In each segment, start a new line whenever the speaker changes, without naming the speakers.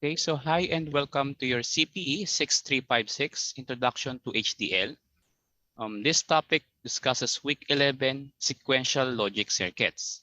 Okay, so hi and welcome to your CPE 6356 Introduction to HDL. This topic discusses week 11 sequential logic circuits.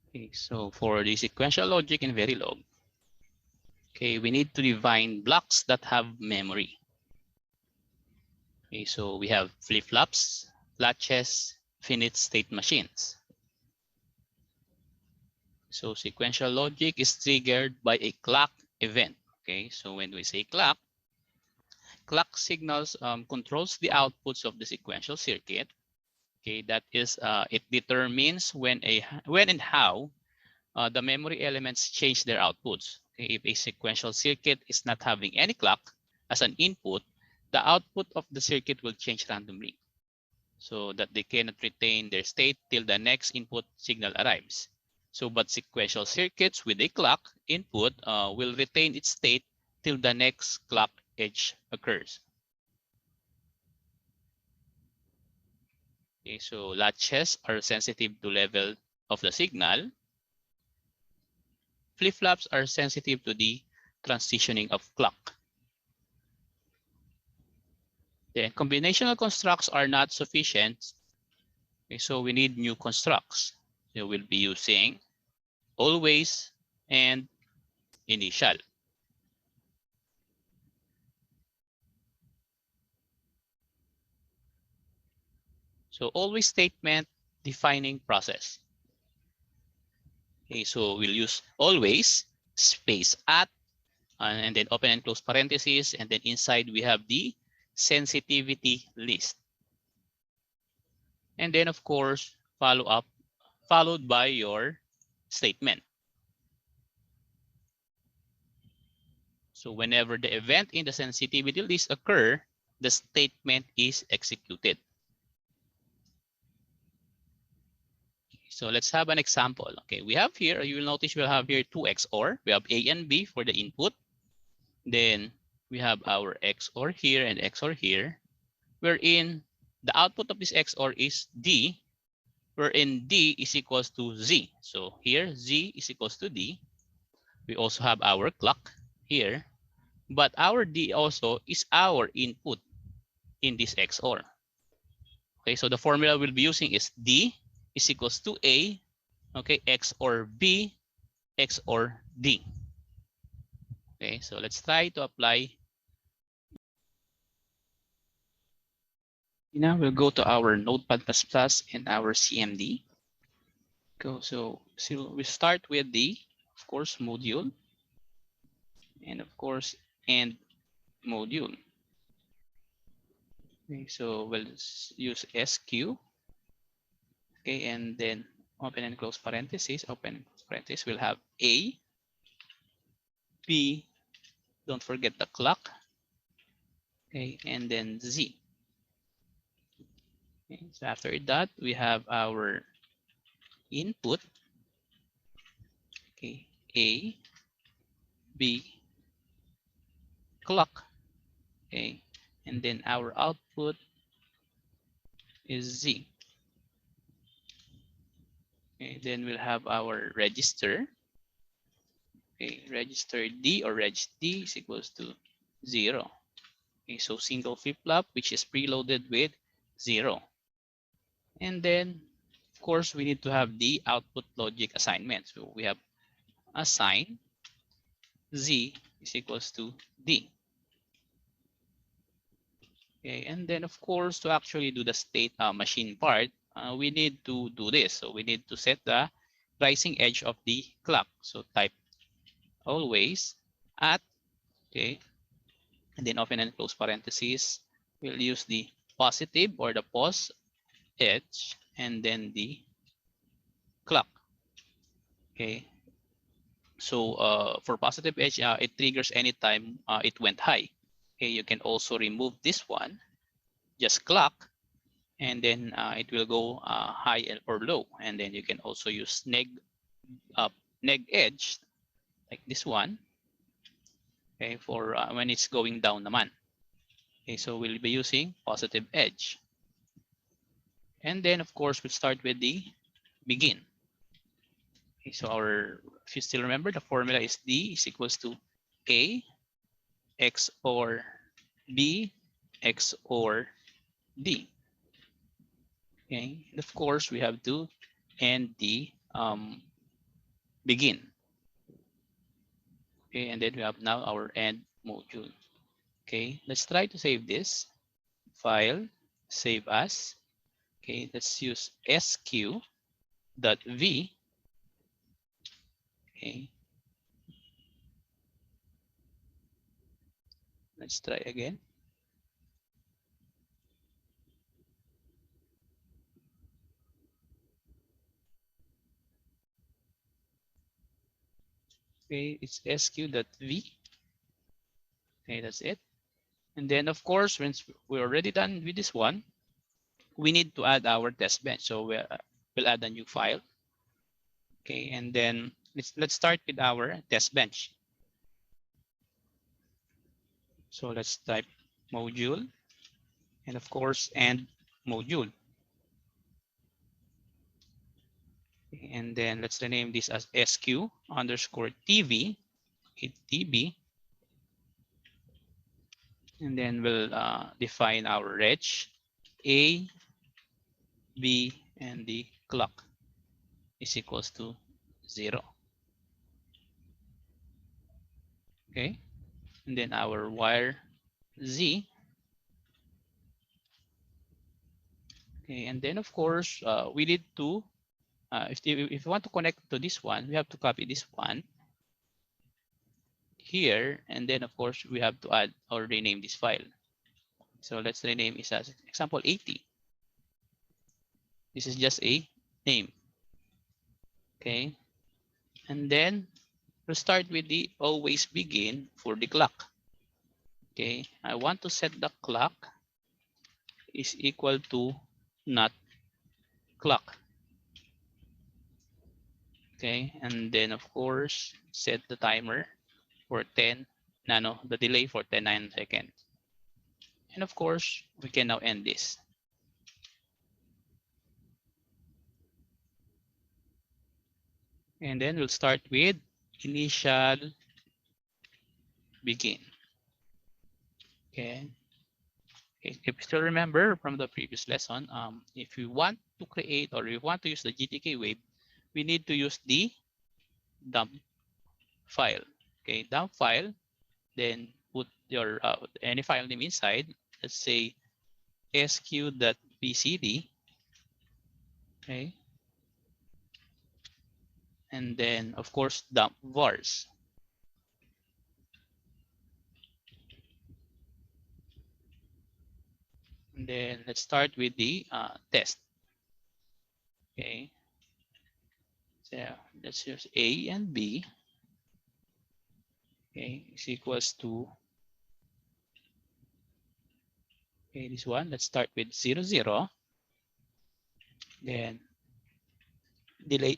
Okay, so for the sequential logic in Verilog, okay, we need to define blocks that have memory. Okay, so we have flip-flops, latches, finite state machines. So sequential logic is triggered by a clock event. Okay, so when we say clock signals controls the outputs of the sequential circuit. Okay, that is, it determines when and how the memory elements change their outputs. Okay, if a sequential circuit is not having any clock as an input, the output of the circuit will change randomly, so that they cannot retain their state till the next input signal arrives. So, but sequential circuits with a clock input will retain its state till the next clock edge occurs. Okay, so latches are sensitive to level of the signal. Flip-flops are sensitive to the transitioning of clock. Then combinational constructs are not sufficient. Okay, so we need new constructs. So we'll be using always and initial. So always statement defining process. Okay, so we'll use always space at and then open and close parentheses, and then inside we have the sensitivity list. And then of course, followed by your statement. So whenever the event in the sensitivity list occur, the statement is executed. So let's have an example. Okay, we have here, you will notice we'll have here two XOR. We have A and B for the input. Then we have our XOR here and XOR here, wherein the output of this XOR is D, wherein D is equals to Z. So here, Z is equals to D. We also have our clock here, but our D also is our input in this XOR. Okay, so the formula we'll be using is D is equals to A, okay, XOR B, XOR D. Okay, so let's try to apply. Now we'll go to our Notepad++ and our CMD. So we start with the, of course, module, and of course, end module. Okay, so we'll use SQ. Okay, and then open and close parentheses, open and close parentheses, we'll have A, B, don't forget the clock, okay, and then Z. Okay, so after that, we have our input, okay, A, B, clock, okay, and then our output is Z. Okay, then we'll have our register. Okay, register D or reg D is equals to 0. Okay, so single flip-flop which is preloaded with 0. And then, of course, we need to have the output logic assignment. So we have assign Z is equals to D. Okay, and then of course, to actually do the state machine part, we need to do this. So we need to set the rising edge of the clock. So type always at, okay, and then open and close parentheses. We'll use the positive or the pause edge and then the clock. Okay, so for positive edge, it triggers anytime it went high. Okay, you can also remove this one, just clock, and then it will go high or low. And then you can also use neg edge, like this one, okay, for when it's going down naman. Okay, so we'll be using positive edge. And then of course we'll start with the begin. Okay, so if you still remember, the formula is D is equals to A XOR B XOR D. Okay, and of course we have to end the begin. Okay, and then we have now our end module. Okay, let's try to save this. File, save as. Okay, let's use sq.v. Okay, let's try again. Okay, it's sq.v. Okay, that's it. And then of course, once we're already done with this one, we need to add our test bench. So we'll add a new file. Okay, and then let's start with our test bench. So let's type module and of course end module. And then let's rename this as sq_tv, tb, and then we'll define our reg a, b, and the clock is equals to 0. Okay, and then our wire z. Okay, and then of course we need to if you want to connect to this one, we have to copy this one here, and then of course we have to add or rename this file. So let's rename it as example 80. This is just a name. Okay, and then we'll start with the always begin for the clock. Okay, I want to set the clock is equal to not clock. Okay, and then of course set the timer for 10 nano, the delay for 10 nanoseconds. And of course we can now end this. And then we'll start with initial begin. Okay. If you still remember from the previous lesson, if you want to create or you want to use the GTK wave, we need to use the dump file. Okay, dump file, then put your any file name inside. Let's say sq.pcd. Okay, and then of course dump vars. And then let's start with the test. Okay, so let's use A and B. Okay, is equals to, okay, this one. Let's start with 0, 0. Then delay.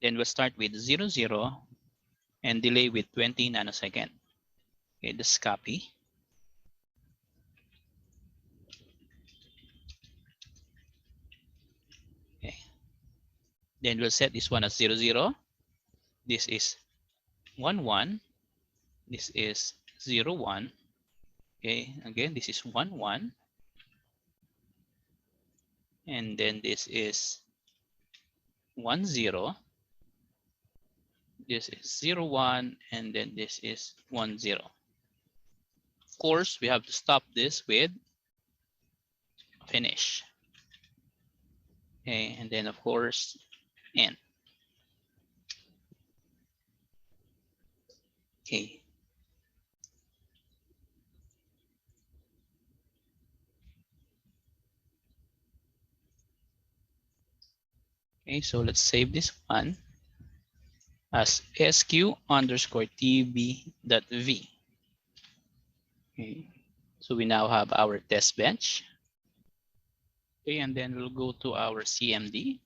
Then we'll start with 0, 0 and delay with 20 nanosecond. Okay, just copy. Okay. Then we'll set this one as 0, 0. This is 1, 1. This is 0, 1. Okay, again, this is 1, 1. And then this is 1, 0. This is 0, 1. And then this is 1, 0. Of course, we have to stop this with finish. Okay, and then of course, end. Okay. Okay, so let's save this one as sq_tb.v. Okay, so we now have our test bench. Okay, and then we'll go to our CMD.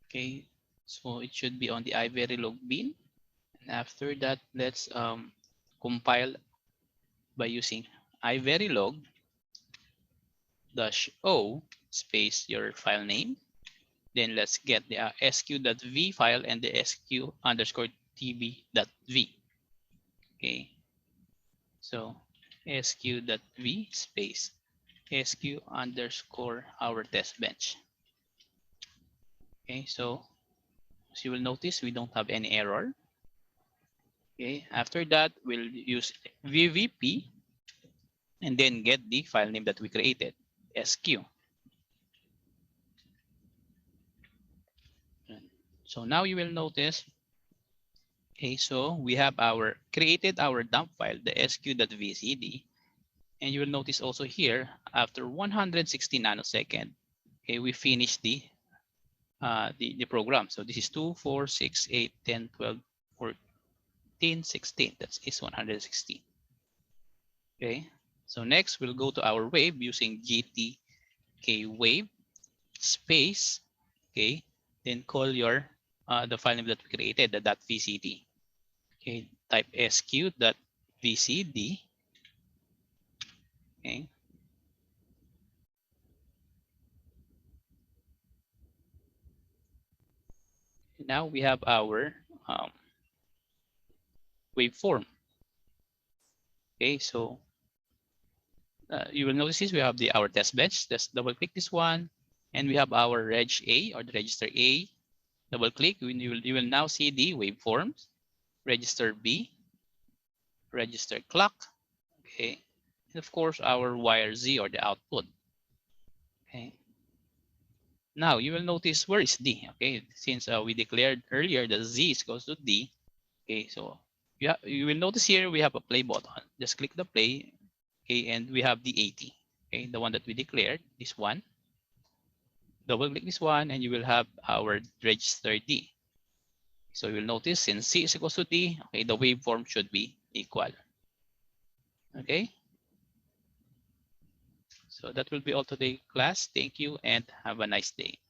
Okay, So it should be on the iVerilog bin. And after that, let's compile by using iVerilog -o space your file name. Then let's get the sq.v file and the sq_tb.v. Okay, so sq.v space sq underscore our test bench. Okay, so as you will notice, we don't have any error. Okay, after that, we'll use vvp and then get the file name that we created, sq. So now you will notice, okay, so we have our created our dump file, the sq.vcd, and you will notice also here, after 160 nanosecond, okay, we finished the program. So this is 2, 4, 6, 8, 10, 12, 14, 16. That is 160. Okay. So next we'll go to our wave using gtk wave space. Okay. Then call your the file name that we created, the .vcd. Okay. Type sq.vcd. Okay. Now we have our waveform. Okay. So you will notice this, we have our test bench. Let's double click this one. And we have our reg A or the register A. Double click, you will now see the waveforms, register B, register clock, okay, and of course our wire Z or the output. Okay. Now you will notice where is D. Okay, since we declared earlier that Z is equals to D. Okay, so you will notice here we have a play button. Just click the play. Okay, and we have the 80. Okay, the one that we declared, this one. Double click this one, and you will have our register D. So you will notice since C is equals to D, okay, the waveform should be equal. Okay. So that will be all today, class. Thank you and have a nice day.